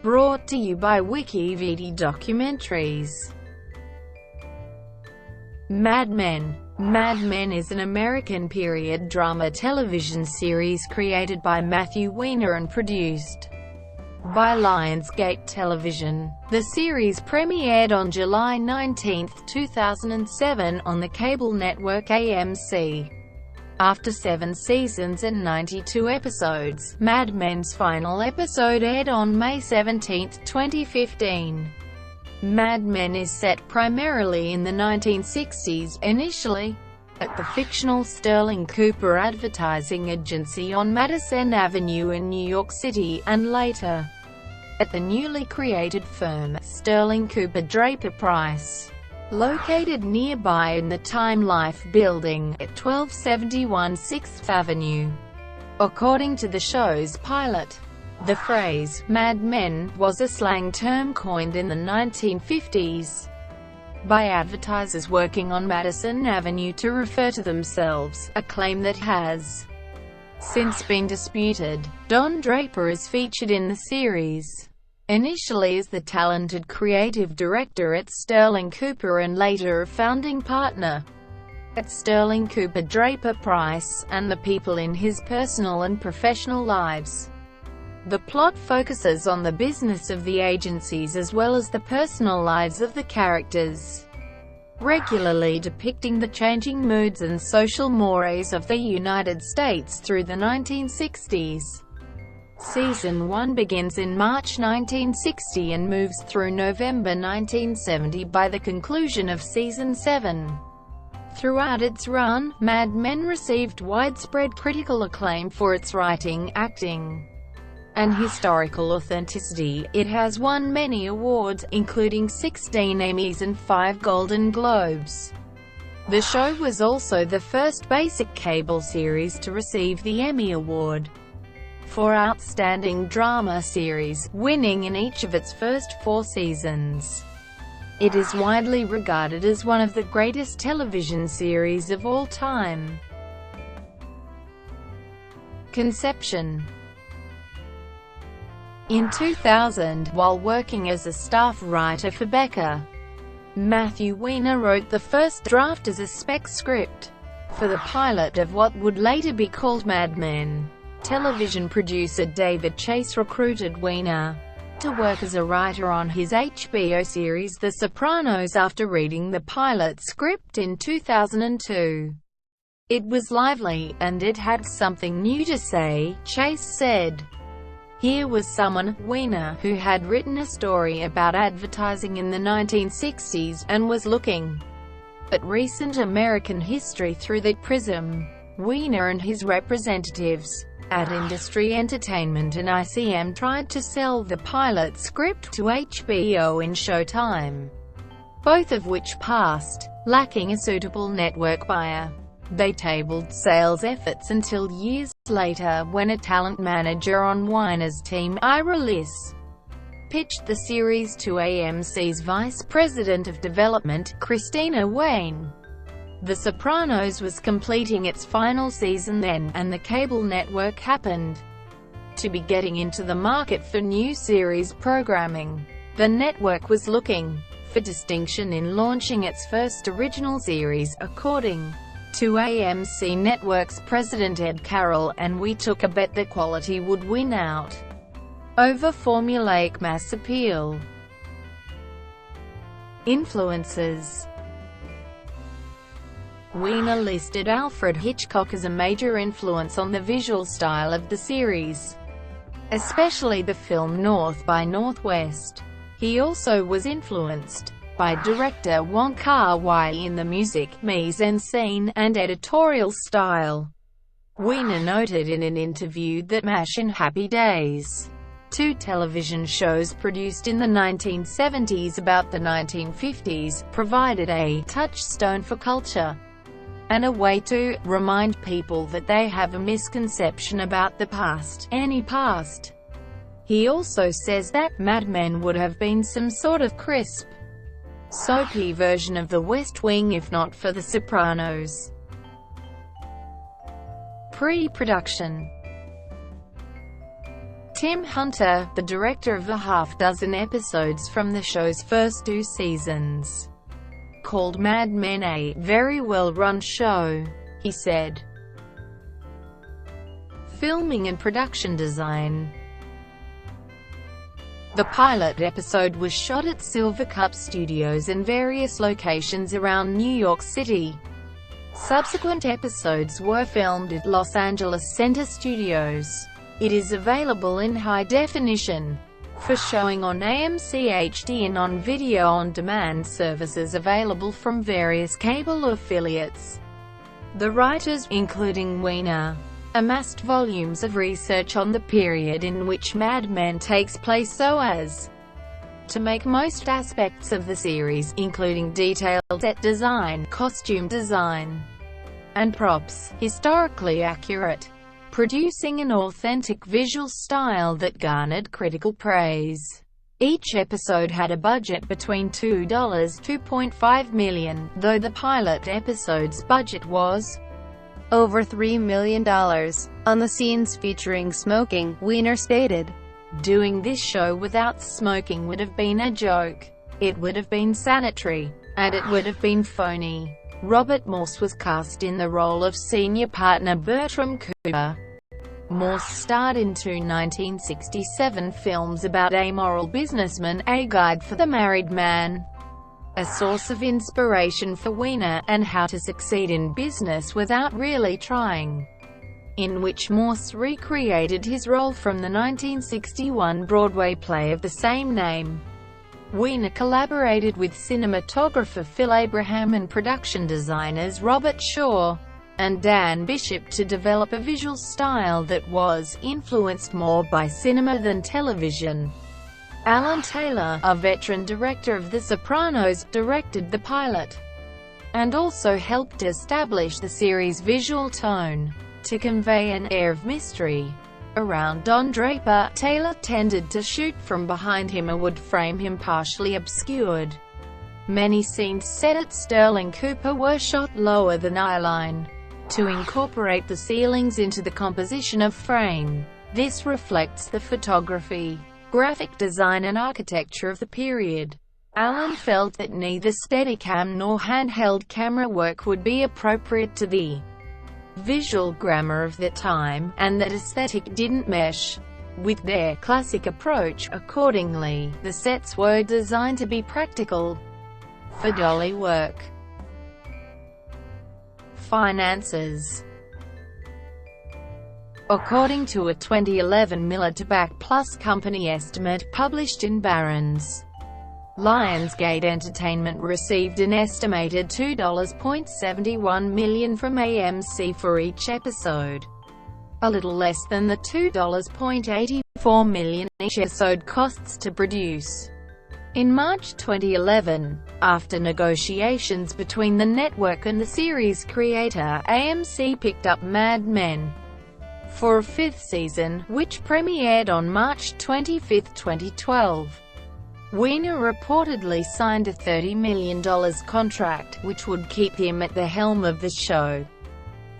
Brought to you by WikiVD Documentaries. Mad Men. Mad Men is an American period drama television series created by Matthew Weiner and produced by Lionsgate Television. The series premiered on July 19, 2007 on the cable network AMC. After 7 seasons and 92 episodes, Mad Men's final episode aired on May 17, 2015. Mad Men is set primarily in the 1960s, initially at the fictional Sterling Cooper advertising agency on Madison Avenue in New York City, and later at the newly created firm, Sterling Cooper Draper Pryce, located nearby in the Time Life building, at 1271 6th Avenue. According to the show's pilot, the phrase, "Mad Men," was a slang term coined in the 1950s by advertisers working on Madison Avenue to refer to themselves, a claim that has since been disputed. Jon Draper is featured in the series, initially as the talented creative director at Sterling Cooper and later a founding partner at Sterling Cooper Draper Pryce, and the people in his personal and professional lives. The plot focuses on the business of the agencies as well as the personal lives of the characters, regularly depicting the changing moods and social mores of the United States through the 1960s. Season 1 begins in March 1960 and moves through November 1970 by the conclusion of Season 7. Throughout its run, Mad Men received widespread critical acclaim for its writing, acting, and historical authenticity. It has won many awards, including 16 Emmys and 5 Golden Globes. The show was also the first basic cable series to receive the Emmy Award for Outstanding Drama Series, winning in each of its first 4 seasons. It is widely regarded as one of the greatest television series of all time. Conception. In 2000, while working as a staff writer for Becca, Matthew Weiner wrote the first draft as a spec script for the pilot of what would later be called Mad Men. Television producer David Chase recruited Weiner to work as a writer on his HBO series The Sopranos after reading the pilot script in 2002. "It was lively, and it had something new to say," Chase said. Here was someone, Weiner, who had written a story about advertising in the 1960s, and was looking at recent American history through that prism. Weiner and his representatives at Industry Entertainment and ICM tried to sell the pilot script to HBO and Showtime, both of which passed. Lacking a suitable network buyer, they tabled sales efforts until years later, when a talent manager on Weiner's team, Ira Liss, pitched the series to AMC's Vice President of Development, Christina Wayne. The Sopranos was completing its final season then, and the cable network happened to be getting into the market for new series programming. The network was looking for distinction in launching its first original series, according to AMC Network's president Ed Carroll, and we took a bet that quality would win out over formulaic mass appeal. Influences. Weiner listed Alfred Hitchcock as a major influence on the visual style of the series, especially the film North by Northwest. He also was influenced by director Wong Kar-wai in the music, mise-en-scene, and editorial style. Weiner noted in an interview that MASH and Happy Days, 2 television shows produced in the 1970s about the 1950s, provided a touchstone for culture and a way to remind people that they have a misconception about the past, any past. He also says that Mad Men would have been some sort of crisp, soapy version of The West Wing if not for The Sopranos. Pre-production. Tim Hunter, the director of the half-dozen episodes from the show's first 2 seasons, called Mad Men a very well-run show. He said, "Filming and production design. The pilot episode was shot at Silvercup Studios and various locations around New York City. Subsequent episodes were filmed at Los Angeles Center Studios. It is available in high definition for showing on AMC HD and on video-on-demand services available from various cable affiliates." The writers, including Weiner, amassed volumes of research on the period in which Mad Men takes place so as to make most aspects of the series, including detailed set design, costume design, and props, historically accurate, producing an authentic visual style that garnered critical praise. Each episode had a budget between $2.5 million, though the pilot episode's budget was over $3 million. On the scenes featuring smoking, Weiner stated, "Doing this show without smoking would have been a joke. It would have been sanitary, and it would have been phony." Robert Morse was cast in the role of senior partner Bertram Cooper. Morse starred in 2 1967 films about amoral businessmen, A Guide for the Married Man, a source of inspiration for Weiner, and How to Succeed in Business Without Really Trying, in which Morse recreated his role from the 1961 Broadway play of the same name. Weiner collaborated with cinematographer Phil Abraham and production designers Robert Shaw and Dan Bishop to develop a visual style that was influenced more by cinema than television. Alan Taylor, a veteran director of The Sopranos, directed the pilot, and also helped establish the series' visual tone. To convey an air of mystery around Don Draper, Taylor tended to shoot from behind him or would frame him partially obscured. Many scenes set at Sterling Cooper were shot lower than eyeline, to incorporate the ceilings into the composition of frame. This reflects the photography, graphic design and architecture of the period. Allen felt that neither Steadicam nor handheld camera work would be appropriate to the visual grammar of the time, and that aesthetic didn't mesh with their classic approach. Accordingly, the sets were designed to be practical for dolly work. Finances. According to a 2011 Miller Tobacco Plus Company estimate published in Barron's, Lionsgate Entertainment received an estimated $2.71 million from AMC for each episode, a little less than the $2.84 million each episode costs to produce. In March 2011, after negotiations between the network and the series creator, AMC picked up Mad Men for a 5th season, which premiered on March 25, 2012. Weiner reportedly signed a $30 million contract, which would keep him at the helm of the show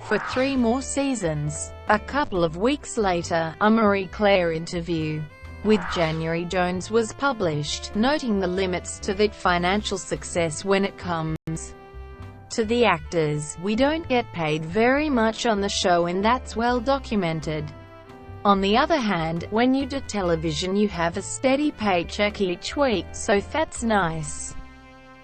for 3 more seasons. A couple of weeks later, a Marie Claire interview with January Jones was published, noting the limits to the financial success when it comes to the actors. "We don't get paid very much on the show, and that's well documented. On the other hand, when you do television you have a steady paycheck each week, so that's nice."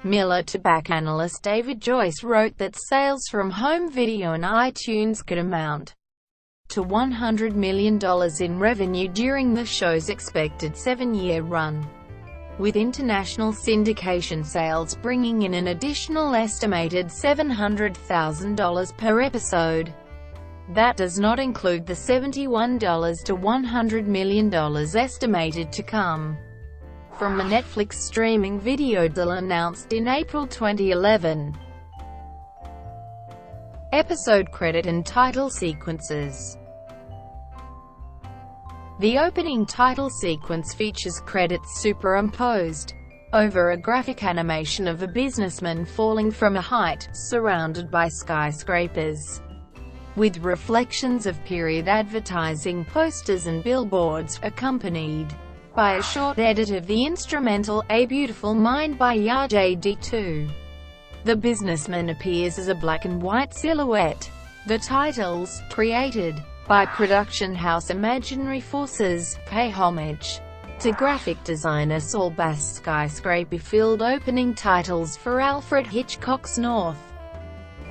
Miller Tobacco analyst David Joyce wrote that sales from home video and iTunes could amount to $100 million in revenue during the show's expected 7-year run, with international syndication sales bringing in an additional estimated $700,000 per episode. That does not include the $71 to $100 million estimated to come from a Netflix streaming video deal announced in April 2011. Episode credit and title sequences. The opening title sequence features credits superimposed over a graphic animation of a businessman falling from a height, surrounded by skyscrapers. with reflections of period advertising posters and billboards, accompanied by a short edit of the instrumental, A Beautiful Mind by JD2. The businessman appears as a black and white silhouette. The titles, created by production house Imaginary Forces, pay homage to graphic designer Saul Bass. Skyscraper-filled opening titles for Alfred Hitchcock's North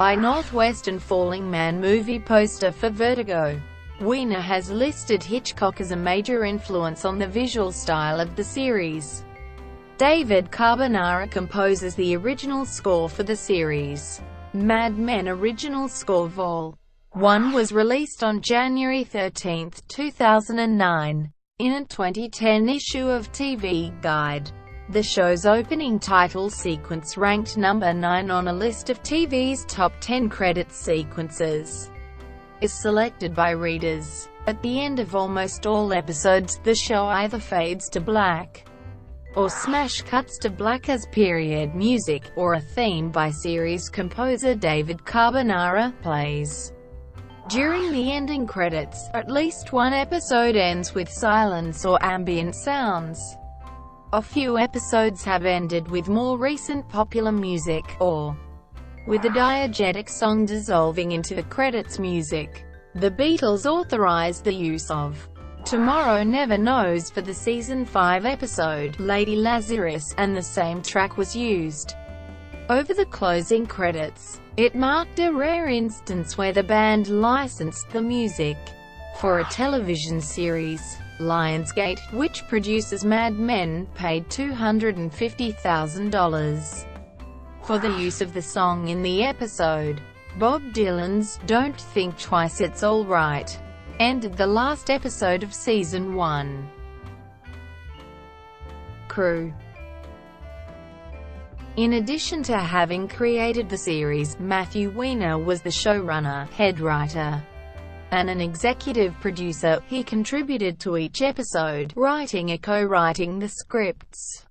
by Northwest and Falling Man movie poster for Vertigo. Weiner has listed Hitchcock as a major influence on the visual style of the series. David Carbonara composes the original score for the series. Mad Men original score Vol. 1 was released on January 13, 2009. In a 2010 issue of TV Guide, the show's opening title sequence ranked number 9 on a list of TV's top 10 credit sequences. Is selected by readers. At the end of almost all episodes, the show either fades to black or smash cuts to black as period music, or a theme by series composer David Carbonara plays. During the ending credits, at least one episode ends with silence or ambient sounds. A few episodes have ended with more recent popular music, or with a diegetic song dissolving into the credits music. The Beatles authorized the use of Tomorrow Never Knows for the season 5 episode, Lady Lazarus, and the same track was used over the closing credits. It marked a rare instance where the band licensed the music for a television series. Lionsgate, which produces Mad Men, paid $250,000 for the use of the song in the episode. Bob Dylan's Don't Think Twice It's Alright ended the last episode of season 1. Crew. In addition to having created the series, Matthew Weiner was the showrunner, head writer, and an executive producer. He contributed to each episode, writing and co-writing the scripts,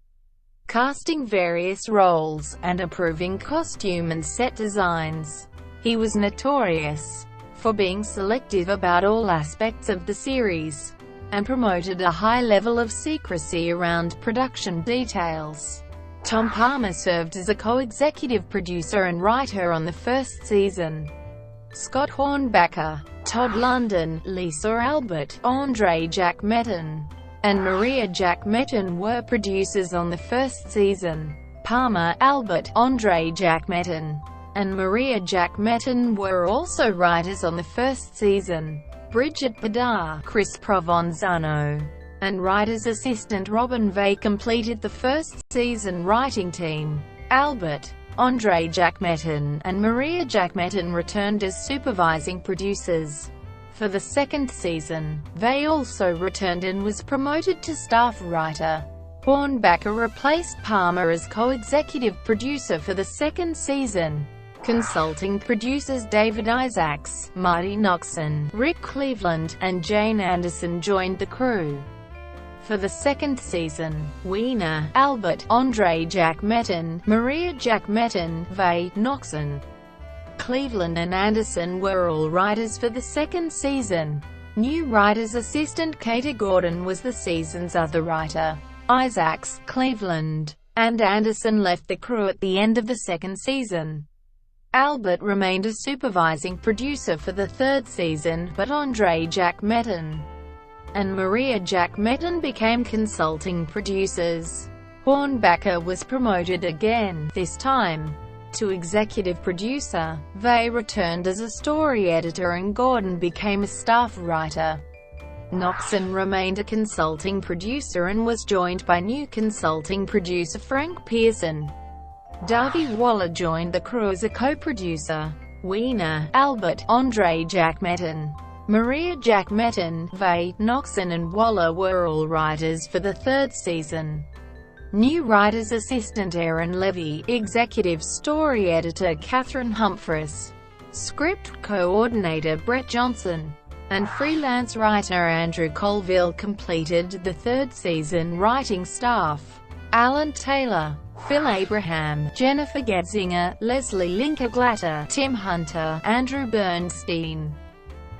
casting various roles, and approving costume and set designs. He was notorious for being selective about all aspects of the series, and promoted a high level of secrecy around production details. Tom Palmer served as a co-executive producer and writer on the first season. Scott Hornbacher, Todd Lundin, Lisa Albert, Andre Jack Metten, and Maria Jack Metten were producers on the first season. Palmer, Albert, Andre Jack Metten, and Maria Jack Metten were also writers on the first season. Bridget Padar, Chris Provenzano, and writer's assistant Robin Vay completed the first season writing team. Albert, Andre Jack Metten, and Maria Jack Metten returned as supervising producers for the second season. Vay also returned and was promoted to staff writer. Hornbacher replaced Palmer as co-executive producer for the second season. Consulting producers David Isaacs, Marty Noxon, Rick Cleveland, and Jane Anderson joined the crew for the second season. Weiner, Albert, Andre Jack Metten, Maria Jack Metten, Vay, Noxon, Cleveland and Anderson were all writers for the second season. New writer's assistant Katie Gordon was the season's other writer. Isaacs, Cleveland, and Anderson left the crew at the end of the second season. Albert remained a supervising producer for the third season, but Andre Jack Metten and Maria Jack Metten became consulting producers. Hornbacher was promoted again, this time to executive producer. Vay returned as a story editor and Gordon became a staff writer. Noxon remained a consulting producer and was joined by new consulting producer Frank Pearson. Darby Waller joined the crew as a co-producer. Weiner, Albert, Andre Jack Metten, Maria Jack Metten, Vay, Noxon and Waller were all writers for the third season. New writer's assistant Aaron Levy, executive story editor Catherine Humphreys, script coordinator Brett Johnson, and freelance writer Andrew Colville completed the third season writing staff. Alan Taylor, Phil Abraham, Jennifer Getzinger, Leslie Linker-Glatter, Tim Hunter, Andrew Bernstein,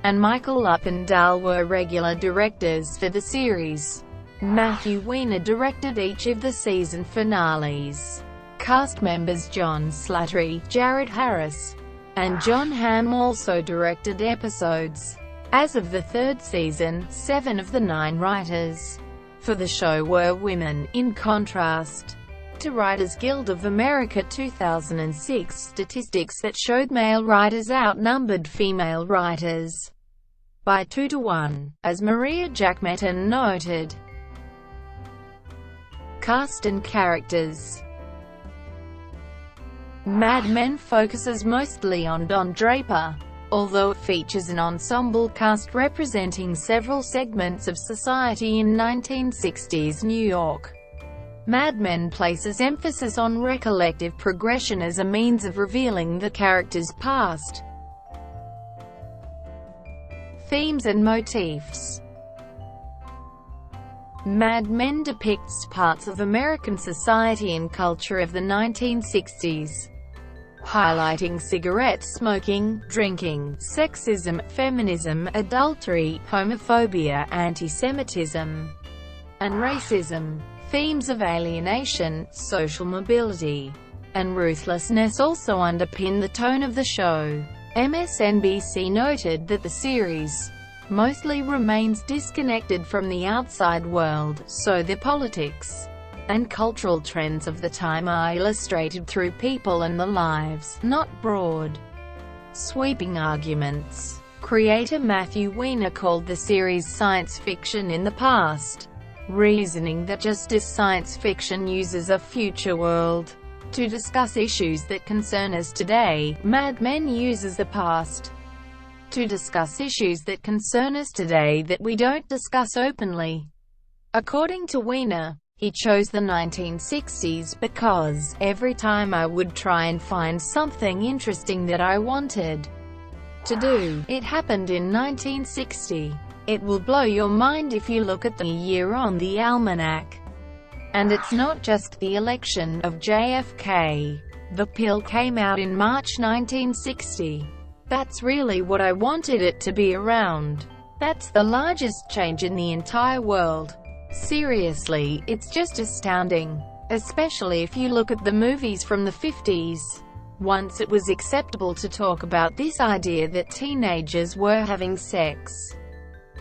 and Michael Uppendahl were regular directors for the series. Matthew Weiner directed each of the season finales. Cast members John Slattery, Jared Harris, and Jon Hamm also directed episodes. As of the third season, 7 of the 9 writers for the show were women, in contrast to Writers Guild of America 2006 statistics that showed male writers outnumbered female writers by 2 to 1, as Maria Jackmetten noted. Cast and characters. Mad Men focuses mostly on Don Draper, although it features an ensemble cast representing several segments of society in 1960s New York. Mad Men places emphasis on recollective progression as a means of revealing the character's past. Themes and motifs. Mad Men depicts parts of American society and culture of the 1960s, highlighting cigarette smoking, drinking, sexism, feminism, adultery, homophobia, anti-Semitism, and racism. Themes of alienation, social mobility, and ruthlessness also underpin the tone of the show. MSNBC noted that the series mostly remains disconnected from the outside world, so the politics and cultural trends of the time are illustrated through people and their lives, not broad, sweeping arguments. Creator Matthew Weiner called the series science fiction in the past, reasoning that just as science fiction uses a future world to discuss issues that concern us today, Mad Men uses the past to discuss issues that concern us today that we don't discuss openly. According to Weiner, he chose the 1960s because, every time I would try and find something interesting that I wanted to do, it happened in 1960. It will blow your mind if you look at the year on the almanac. And it's not just the election of JFK. The pill came out in March 1960. That's really what I wanted it to be around. That's the largest change in the entire world. Seriously, it's just astounding. Especially if you look at the movies from the 50s. Once it was acceptable to talk about this idea that teenagers were having sex,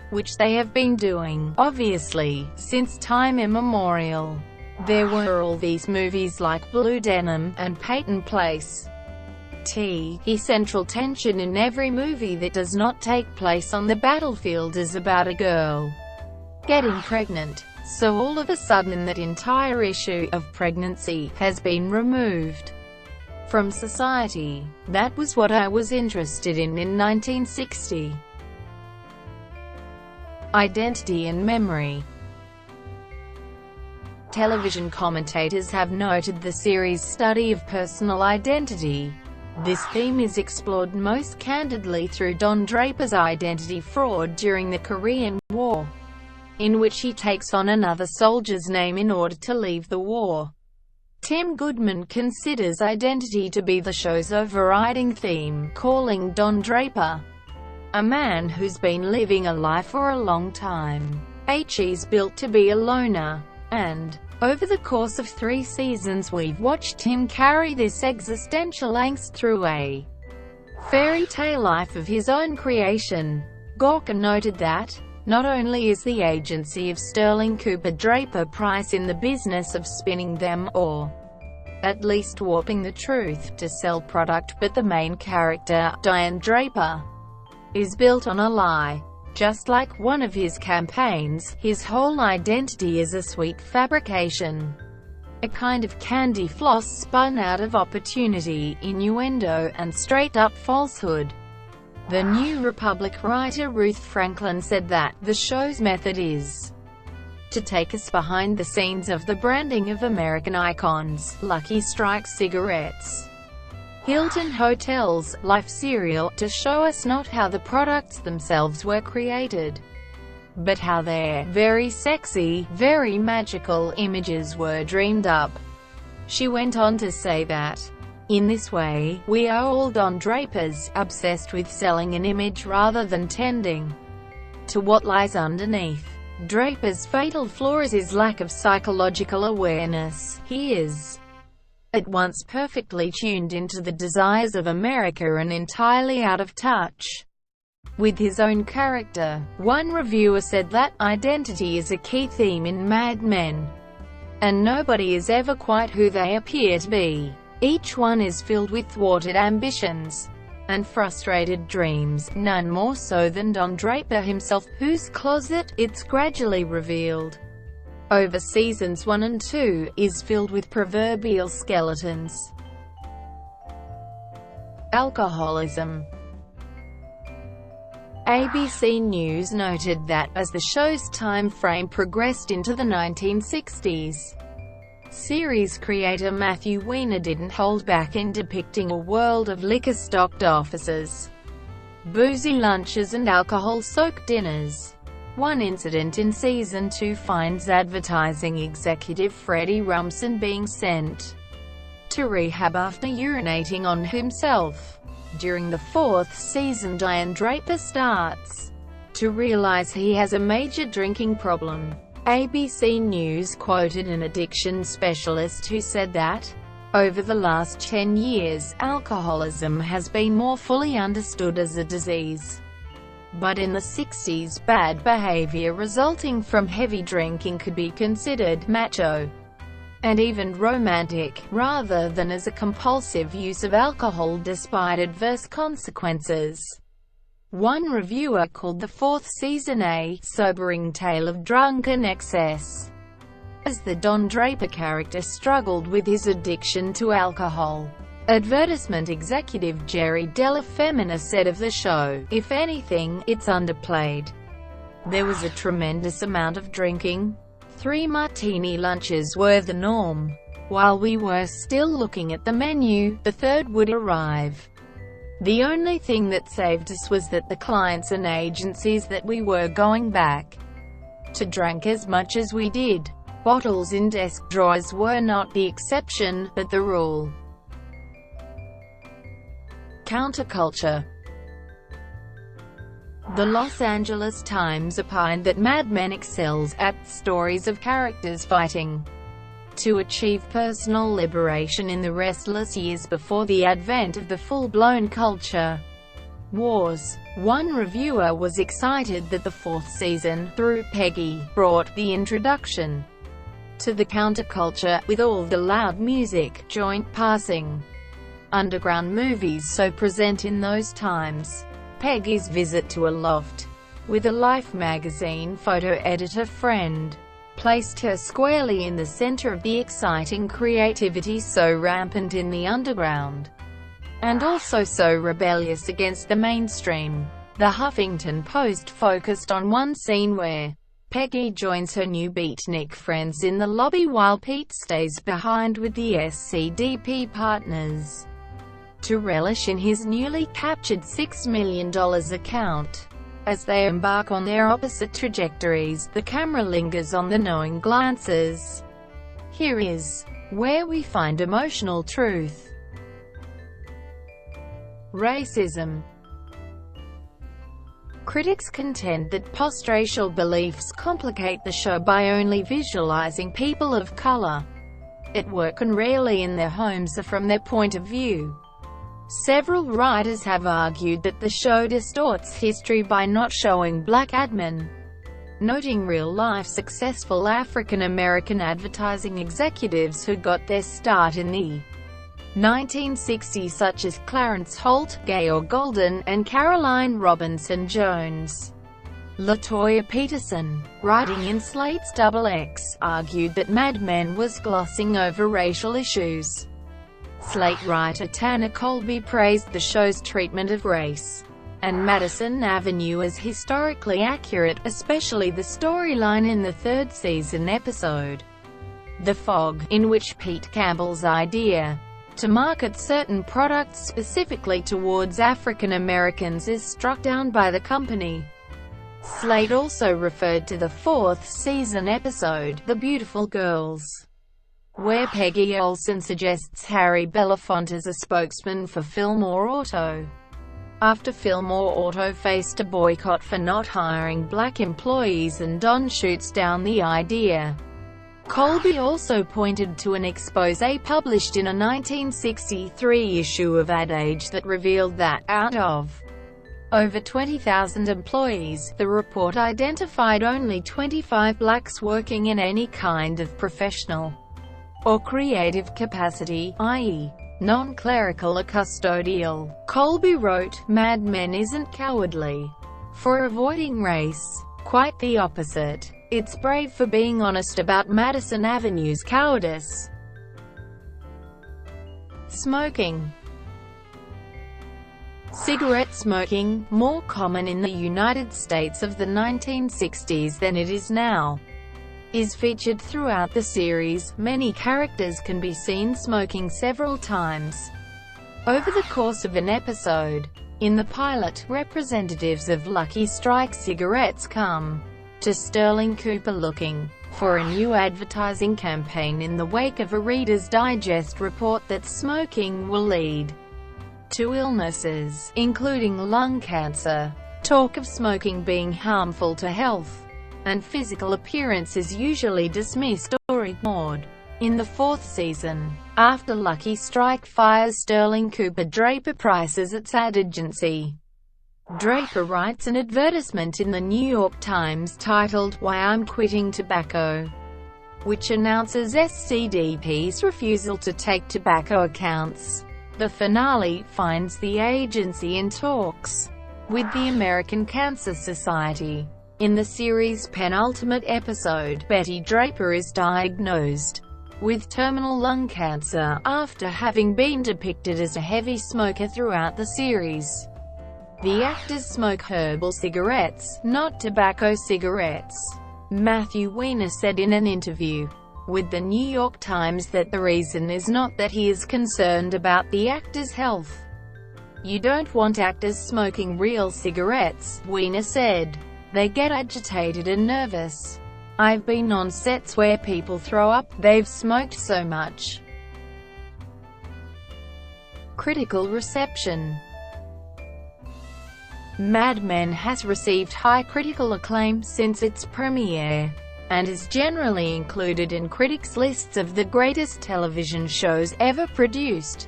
which they have been doing, obviously, since time immemorial. There were all these movies like Blue Denim and Peyton Place. Central tension in every movie that does not take place on the battlefield is about a girl getting pregnant. So all of a sudden that entire issue of pregnancy has been removed from society. That was what I was interested in 1960. Identity and memory. Television commentators have noted the series' study of personal identity. This theme is explored most candidly through Don Draper's identity fraud during the Korean War, in which he takes on another soldier's name in order to leave the war. Tim Goodman considers identity to be the show's overriding theme, calling Don Draper a man who's been living a lie for a long time. He's built to be a loner. And, over the course of 3 seasons we've watched him carry this existential angst through a fairy tale life of his own creation. Gawker noted that, not only is the agency of Sterling Cooper Draper Pryce in the business of spinning them, or at least warping the truth, to sell product, but the main character, Diane Draper, is built on a lie. Just like one of his campaigns, his whole identity is a sweet fabrication. A kind of candy floss spun out of opportunity, innuendo, and straight-up falsehood. The New Republic writer Ruth Franklin said that, the show's method is to take us behind the scenes of the branding of American icons, Lucky Strike cigarettes, Hilton hotels, Life cereal, to show us not how the products themselves were created, but how their very sexy, very magical images were dreamed up. She went on to say that, "In this way, we are all Don Drapers, obsessed with selling an image rather than tending to what lies underneath." Draper's fatal flaw is his lack of psychological awareness. He is at once perfectly tuned into the desires of America and entirely out of touch with his own character. One reviewer said that identity is a key theme in Mad Men, and nobody is ever quite who they appear to be. Each one is filled with thwarted ambitions and frustrated dreams, none more so than Don Draper himself, whose closet, it's gradually revealed over seasons 1 and 2, is filled with proverbial skeletons. Alcoholism. ABC News noted that, as the show's time frame progressed into the 1960s, series creator Matthew Weiner didn't hold back in depicting a world of liquor-stocked offices, boozy lunches and alcohol-soaked dinners. One incident in Season 2 finds advertising executive Freddie Rumsen being sent to rehab after urinating on himself. During the 4th season, Don Draper starts to realize he has a major drinking problem. ABC News quoted an addiction specialist who said that, "Over the last 10 years, alcoholism has been more fully understood as a disease. But in the 60s, bad behavior resulting from heavy drinking could be considered macho and even romantic, rather than as a compulsive use of alcohol despite adverse consequences." One reviewer called the 4th season a sobering tale of drunken excess, as the Don Draper character struggled with his addiction to alcohol. Advertisement executive Jerry Della Femina said of the show, "If anything, it's underplayed. There was a tremendous amount of drinking. 3 martini lunches were the norm. While we were still looking at the menu, the 3rd would arrive. The only thing that saved us was that the clients and agencies that we were going back to drank as much as we did. Bottles in desk drawers were not the exception, but the rule." Counterculture. The Los Angeles Times opined that Mad Men excels at stories of characters fighting to achieve personal liberation in the restless years before the advent of the full-blown culture wars. One reviewer was excited that the 4th season, through Peggy, brought the introduction to the counterculture, with all the loud music, joint passing, underground movies so present in those times. Peggy's visit to a loft with a Life magazine photo editor friend placed her squarely in the center of the exciting creativity so rampant in the underground, and also so rebellious against the mainstream. The Huffington Post focused on one scene where Peggy joins her new beatnik friends in the lobby while Pete stays behind with the SCDP partners to relish in his newly captured $6 million account. As they embark on their opposite trajectories, the camera lingers on the knowing glances. Here is where we find emotional truth. Racism. Critics contend that post-racial beliefs complicate the show by only visualizing people of color at work and rarely in their homes or from their point of view. Several writers have argued that the show distorts history by not showing black admin, noting real-life successful African-American advertising executives who got their start in the 1960s, such as Clarence Holt, Georg Golden, and Caroline Robinson Jones. LaToya Peterson, writing in Slate's XX, argued that Mad Men was glossing over racial issues. Slate writer Tanner Colby praised the show's treatment of race and Madison Avenue as historically accurate, especially the storyline in the 3rd season episode, The Fog, in which Pete Campbell's idea to market certain products specifically towards African Americans is struck down by the company. Slate also referred to the 4th season episode, The Beautiful Girls, where Peggy Olson suggests Harry Belafonte as a spokesman for Fillmore Auto. After Fillmore Auto faced a boycott for not hiring black employees and Don shoots down the idea. Colby also pointed to an exposé published in a 1963 issue of Ad Age that revealed that, out of over 20,000 employees, the report identified only 25 blacks working in any kind of professional or creative capacity, i.e., non-clerical or custodial. Colby wrote, "Mad Men isn't cowardly for avoiding race. Quite the opposite. It's brave for being honest about Madison Avenue's cowardice." Smoking. Cigarette smoking, more common in the United States of the 1960s than it is now, is featured throughout the series. Many characters can be seen smoking several times over the course of an episode. In the pilot, representatives of Lucky Strike cigarettes come to Sterling Cooper looking for a new advertising campaign in the wake of a Reader's Digest report that smoking will lead to illnesses, including lung cancer. Talk of smoking being harmful to health and physical appearance is usually dismissed or ignored. In the fourth season, after Lucky Strike fires Sterling Cooper Draper Pryce as its ad agency, Draper writes an advertisement in the New York Times titled, "Why I'm Quitting Tobacco," which announces SCDP's refusal to take tobacco accounts. The finale finds the agency in talks with the American Cancer Society. In the series' penultimate episode, Betty Draper is diagnosed with terminal lung cancer, after having been depicted as a heavy smoker throughout the series. The actors smoke herbal cigarettes, not tobacco cigarettes. Matthew Weiner said in an interview with the New York Times that the reason is not that he is concerned about the actors' health. "You don't want actors smoking real cigarettes," Weiner said. "They get agitated and nervous. I've been on sets where people throw up, they've smoked so much." Critical reception. Mad Men has received high critical acclaim since its premiere, and is generally included in critics' lists of the greatest television shows ever produced.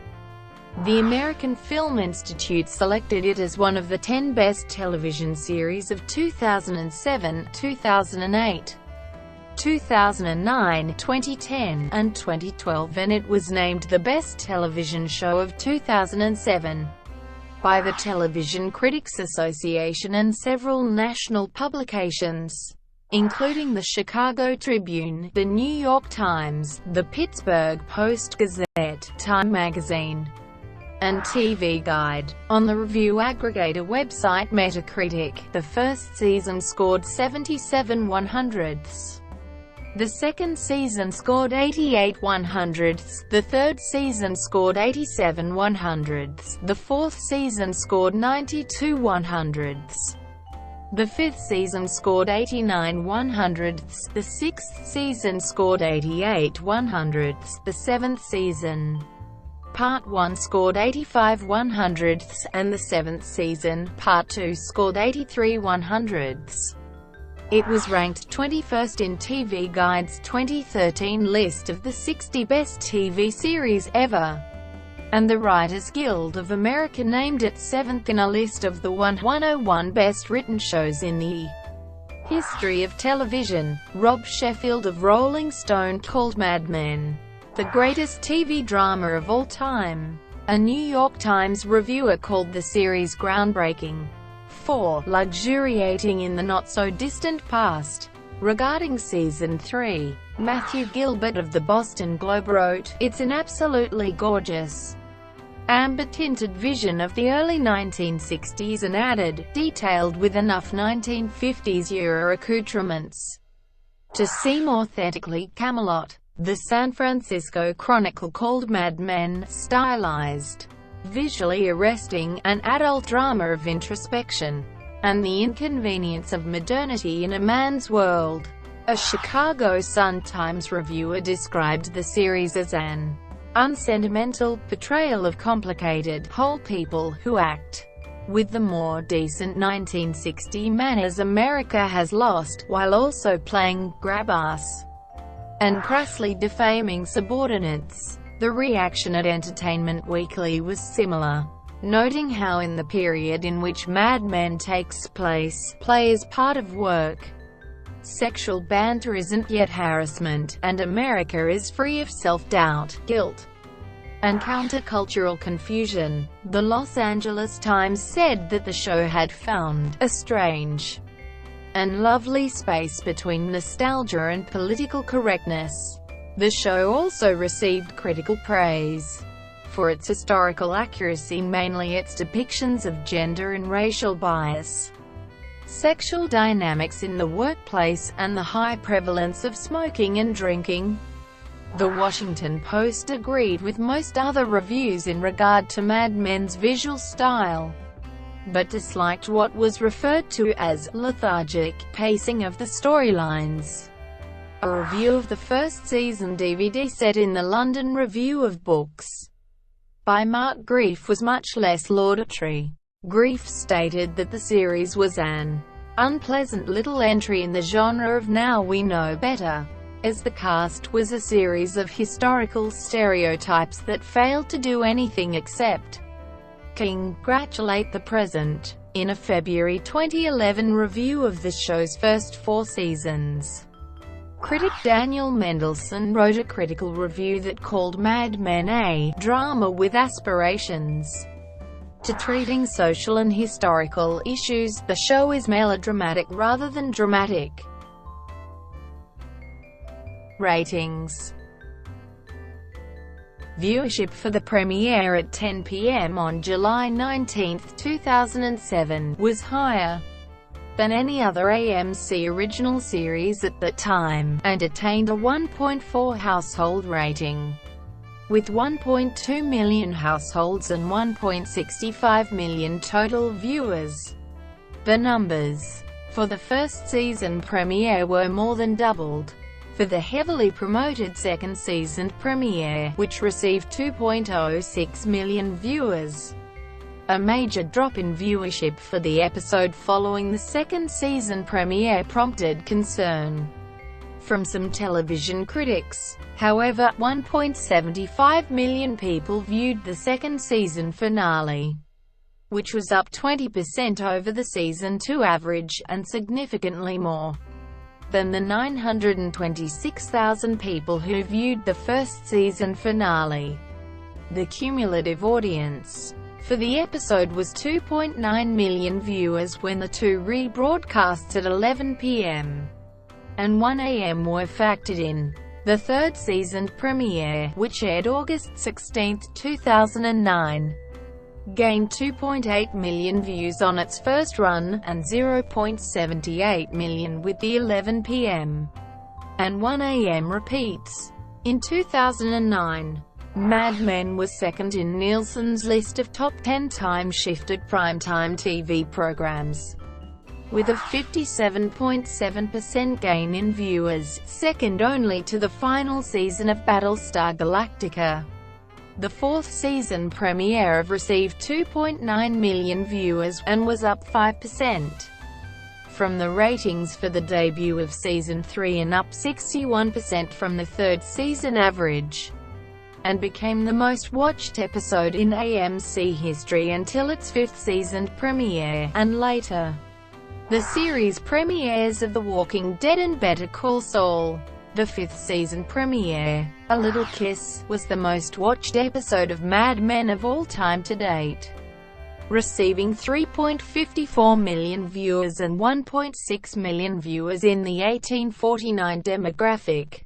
The American Film Institute selected it as one of the 10 best television series of 2007, 2008, 2009, 2010, and 2012, and it was named the best television show of 2007 by the Television Critics Association and several national publications, including the Chicago Tribune, the New York Times, the Pittsburgh Post-Gazette, Time magazine, and TV Guide. On the review aggregator website Metacritic, the first season scored 77/100. The second season scored 88/100, the third season scored 87/100, the fourth season scored 92/100, the fifth season scored 89/100, the sixth season scored 88/100, the seventh season, Part 1 scored 85/100, and the seventh season, Part 2 scored 83/100. It was ranked 21st in TV Guide's 2013 list of the 60 best TV series ever, and the Writers Guild of America named it 7th in a list of the 101 best written shows in the history of television. Rob Sheffield of Rolling Stone called Mad Men the greatest TV drama of all time. A New York Times reviewer called the series groundbreaking for luxuriating in the not-so-distant past. Regarding Season 3, Matthew Gilbert of the Boston Globe wrote, "It's an absolutely gorgeous, amber-tinted vision of the early 1960s," and added, "detailed with enough 1950s-era accoutrements to seem authentically Camelot." The San Francisco Chronicle called Mad Men stylized, visually arresting, an adult drama of introspection and the inconvenience of modernity in a man's world. A Chicago Sun-Times reviewer described the series as an unsentimental portrayal of complicated, whole people who act with the more decent 1960 manners America has lost, while also playing grab-ass and crassly defaming subordinates. The reaction at Entertainment Weekly was similar, noting how in the period in which Mad Men takes place, play is part of work, sexual banter isn't yet harassment, and America is free of self-doubt, guilt, and countercultural confusion. The Los Angeles Times said that the show had found a strange and lovely space between nostalgia and political correctness. The show also received critical praise for its historical accuracy, mainly its depictions of gender and racial bias, sexual dynamics in the workplace, and the high prevalence of smoking and drinking. The Washington Post agreed with most other reviews in regard to Mad Men's visual style, but disliked what was referred to as lethargic pacing of the storylines. A review of the first season DVD set in the London Review of Books by Mark Greif was much less laudatory. Greif stated that the series was an unpleasant little entry in the genre of Now We Know Better, as the cast was a series of historical stereotypes that failed to do anything except congratulate the present. In a February 2011 review of the show's first 4 seasons, critic Daniel Mendelsohn wrote a critical review that called Mad Men a drama with aspirations to treating social and historical issues. The show is melodramatic rather than dramatic. Ratings. Viewership for the premiere at 10 p.m. on July 19, 2007, was higher than any other AMC original series at that time, and attained a 1.4 household rating, with 1.2 million households and 1.65 million total viewers. The numbers for the first season premiere were more than doubled for the heavily promoted second season premiere, which received 2.06 million viewers. A major drop in viewership for the episode following the second season premiere prompted concern from some television critics. However, 1.75 million people viewed the second season finale, which was up 20% over the season 2 average, and significantly more than the 926,000 people who viewed the first season finale. The cumulative audience for the episode was 2.9 million viewers when the 2 rebroadcasts at 11 p.m. and 1 a.m. were factored in. The third season premiere, which aired August 16, 2009, gained 2.8 million views on its first run, and 0.78 million with the 11 p.m. and 1 a.m. repeats. In 2009, Mad Men was second in Nielsen's list of top 10 time-shifted primetime TV programs, with a 57.7% gain in viewers, second only to the final season of Battlestar Galactica. The fourth season premiere received 2.9 million viewers, and was up 5% from the ratings for the debut of Season 3 and up 61% from the third season average, and became the most watched episode in AMC history until its fifth season premiere, and later. The series premieres of The Walking Dead and Better Call Saul. The fifth season premiere, A Little Kiss, was the most watched episode of Mad Men of all time to date, receiving 3.54 million viewers and 1.6 million viewers in the 1849 demographic.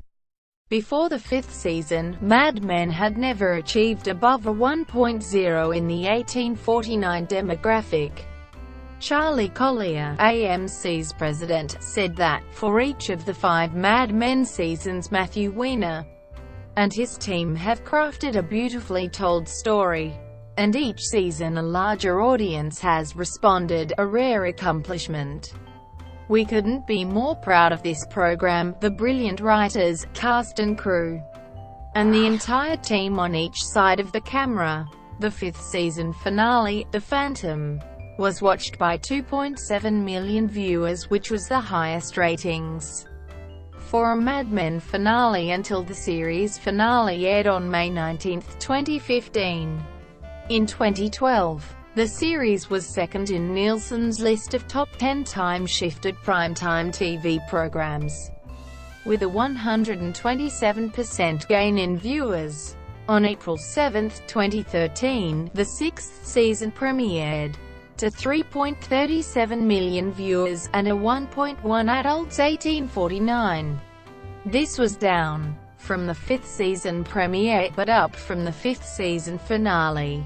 Before the fifth season, Mad Men had never achieved above a 1.0 in the 1849 demographic. Charlie Collier, AMC's president, said that, for each of the 5 Mad Men seasons, Matthew Weiner and his team have crafted a beautifully told story, and each season a larger audience has responded, a rare accomplishment. "We couldn't be more proud of this program, the brilliant writers, cast and crew, and the entire team on each side of the camera." The fifth season finale, The Phantom, was watched by 2.7 million viewers, which was the highest ratings for a Mad Men finale until the series finale aired on May 19, 2015. In 2012, the series was second in Nielsen's list of top 10 time-shifted primetime TV programs, with a 127% gain in viewers. On April 7, 2013, the sixth season premiered to 3.37 million viewers, and a 1.1 adults 18-49. This was down from the fifth season premiere, but up from the fifth season finale.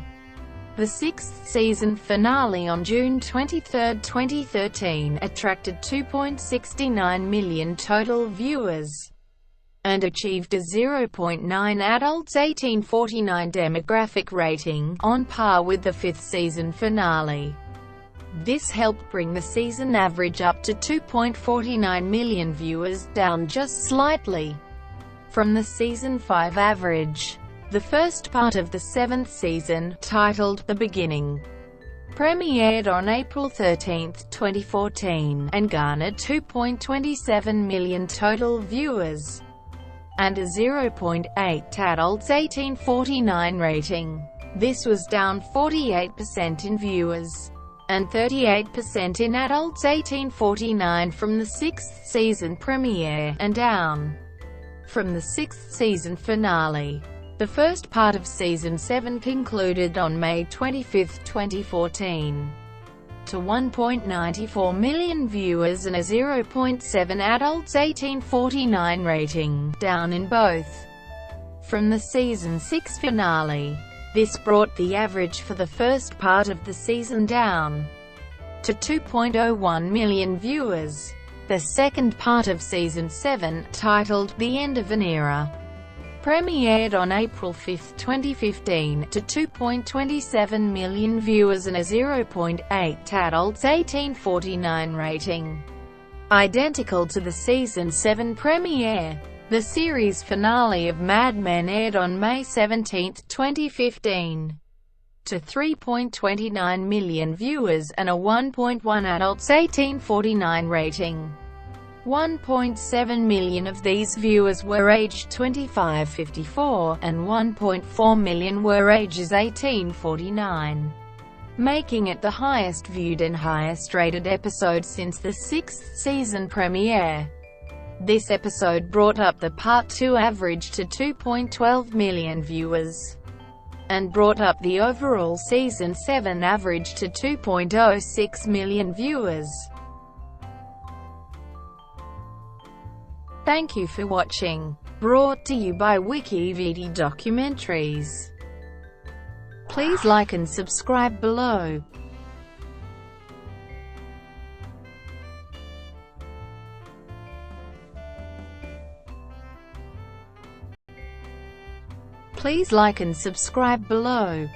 The sixth season finale on June 23, 2013, attracted 2.69 million total viewers, and achieved a 0.9 adults 18-49 demographic rating, on par with the fifth season finale. This helped bring the season average up to 2.49 million viewers, down just slightly from the season 5 average. The first part of the seventh season, titled The Beginning, premiered on April 13, 2014, and garnered 2.27 million total viewers and a 0.8 adults 18-49 rating. This was down 48% in viewers and 38% in adults 18-49 from the sixth season premiere, and down from the sixth season finale. The first part of Season 7 concluded on May 25, 2014, to 1.94 million viewers and a 0.7 adults 18-49 rating, down in both from the Season 6 finale. This brought the average for the first part of the season down to 2.01 million viewers. The second part of Season 7, titled The End of an Era, premiered on April 5, 2015, to 2.27 million viewers and a 0.8 adults 18-49 rating. Identical to the Season 7 premiere, the series finale of Mad Men aired on May 17, 2015, to 3.29 million viewers and a 1.1 adults 18-49 rating. 1.7 million of these viewers were aged 25-54, and 1.4 million were ages 18-49, making it the highest viewed and highest rated episode since the sixth season premiere. This episode brought up the Part 2 average to 2.12 million viewers, and brought up the overall Season 7 average to 2.06 million viewers. Thank you for watching. Brought to you by WikiVD Documentaries. Please like and subscribe below. Please like and subscribe below.